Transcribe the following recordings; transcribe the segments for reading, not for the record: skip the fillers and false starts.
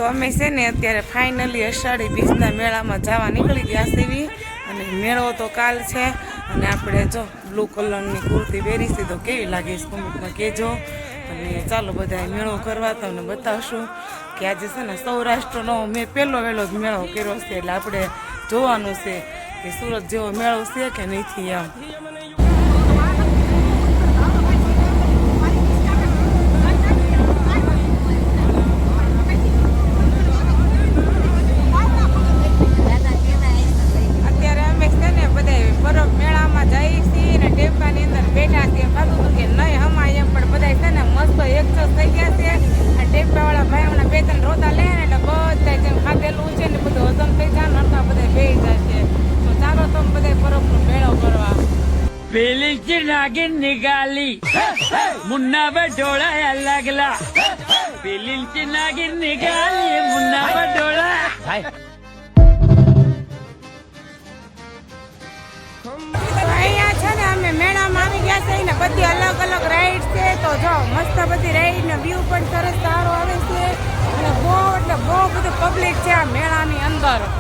તો અમે છે ને અત્યારે ફાઇનલી અષાઢી બીજના મેળામાં જવા નીકળી ગયા છીએ અને મેળો તો કાલ છે અને આપણે જો બ્લુ કલરની કુર્તી પહેરી છે તો કેવી લાગે છે કોમેન્ટમાં કહેજો અને ચાલો બધા મેળો કરવા તમને બતાવશું કે આજે છે ને સૌરાષ્ટ્રનો મેં પહેલો વહેલો જ મેળો કર્યો છે એટલે આપણે જોવાનું છે કે સુરત જેવો મેળો છે કે નથી એમ પેલી નાગીન નિકાલી મુન્ના પર ઢોળાયા લાગલા પેલી નાગીન નિકાલી મુન્ના પર ઢોળા અહીંયા છે ને અમે મેળામાં આવી ગયા છે ને બધી અલગ અલગ રાઈડ છે તો જો મસ્ત બધી રાઈડ ને વ્યૂ પણ સરસ સારો આવે છે અને બહુ એટલે બહુ બધું પબ્લિક છે આ મેળાની અંદર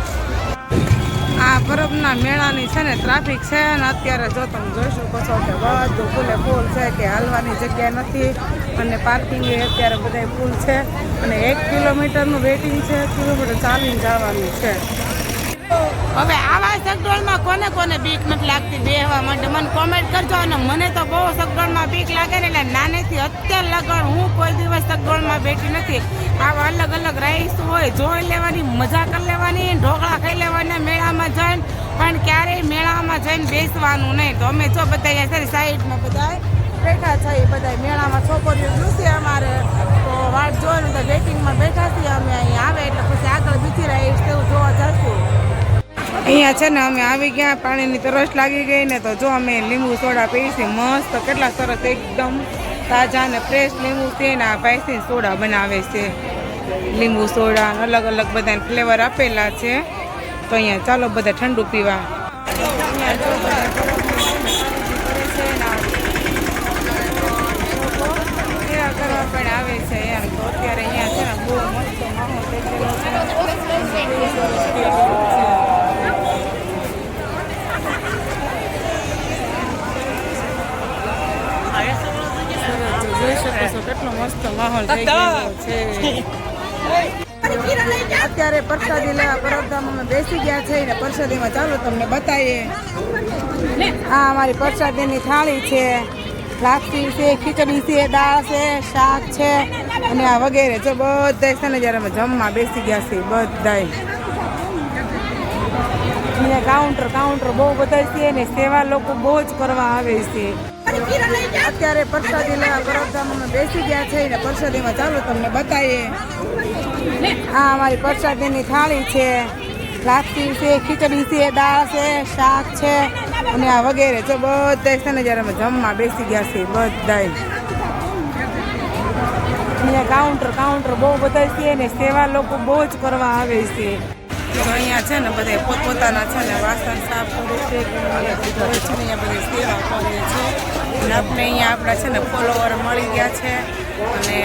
આ બરફના મેળાની છે ને ટ્રાફિક છે અને અત્યારે જો તમે જોઈ શકો છો કે બધું ફૂલે ફૂલ છે કે હાલવાની જગ્યા નથી અને પાર્કિંગ અત્યારે બધા ફૂલ છે અને 1 કિલોમીટરનું વેટિંગ છે કિલોમીટર ચાલીને જવાનું છે હવે આવા સગડોળમાં કોને કોને બીક નથી લાગતી બેહવા માટે મને કોમેન્ટ કરજો અને મને તો બહુ સગડોળમાં બીક લાગે ને એટલે નાનેથી અત્યાર લગન હું કોઈ દિવસ સગડોળમાં બેઠી નથી આવા અલગ અલગ રાઈસ હોય જોઈ લેવાની મજા કરી લેવાની ઢોકળા ખાઈ લેવાના મેળામાં જઈને પણ ક્યારેય મેળામાં જઈને બેસવાનું નહીં તો અમે જો બધા સારી સાઈડમાં બધા બેઠા છે બધા મેળામાં છોકરીઓ જોશે અમારે તો વાટ જોઈને તો વેટિંગમાં બેઠા છીએ અમે અહીં આવે એટલે પછી આગળ બીજી રાઈડ તેવું જોવા જશું અહીંયા છે ને અમે આવી ગયા પાણીની તરસ લાગી ગઈ ને તો જો અમે લીંબુ સોડા પીવી મસ્ત કેટલા સરસ એકદમ તાજા અને ફ્રેશ લીંબુ છે ને આ પાઈસી સોડા બનાવે છે લીંબુ સોડા અલગ અલગ બધા ફ્લેવર આપેલા છે તો અહીંયા ચાલો બધા ઠંડુ પીવા કરવા પણ આવે છે એમ તો અત્યારે અહીંયા છે ને બહુ મસ્ત માહોલ થઈ ગયેલો છે જોઈ શકો છો કેટલો મસ્ત માહોલ થઈ ગયો છે અત્યારે પ્રસાદી લેવા પરબધામમાં બેસી ગયા છે ને પ્રસાદીમાં ચાલો તમને બતાવીએ આ અમારી પ્રસાદીની થાળી છે લાપસી છે ખીચડી છે દાળ છે શાક છે અને આ વગેરે જો બધા છે ને જ્યારે અમે જમવા બેસી ગયા છીએ બધા કાઉન્ટર બહુ બધા છે ને સેવા લોકો બહુ જ કરવા આવે છે અત્યારે પ્રસાદી લેવા પરબધામમાં બેસી ગયા છે ને પ્રસાદીમાં ચાલો તમને બતાવીએ આ અમારી પ્રસાદીની થાળી છે લાપસી છે ખીચડી છે દાળ છે શાક છે અને આ વગેરે જો બધા છે ને જ્યારે અમે જમવા બેસી ગયા છીએ બધા કાઉન્ટર બહુ બધા છે ને સેવા લોકો બહુ જ કરવા આવે છે તો અહીંયા છે ને બધા પોતપોતાના છે ને વાસણ સાફ કરે છે અહીંયા બધી સેવા કરે છે અને આપણે અહીંયા આપણા છે ને ફોલોવર મળી ગયા છે અને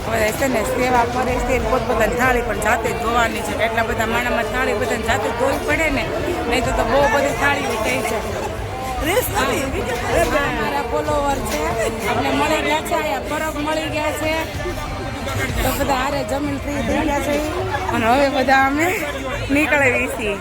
બધા છે ને સેવા કરે છે પોતપોતાની થાળી પણ જાતે જ ધોવાની છે એટલા બધા માણામાં થાળી બધાને જાતે જ ધોવી પડે ને નહીં તો બહુ બધી થાળીઓ થઈ છે મારા ફોલોવર છે આપણે મળી ગયા છે અહીંયા પરબ મળી ગયા છે તો બધા હારે જમીન ફ્રી થઈ ગયા છે અને હવે બધા અમે નીકળીએ છીએ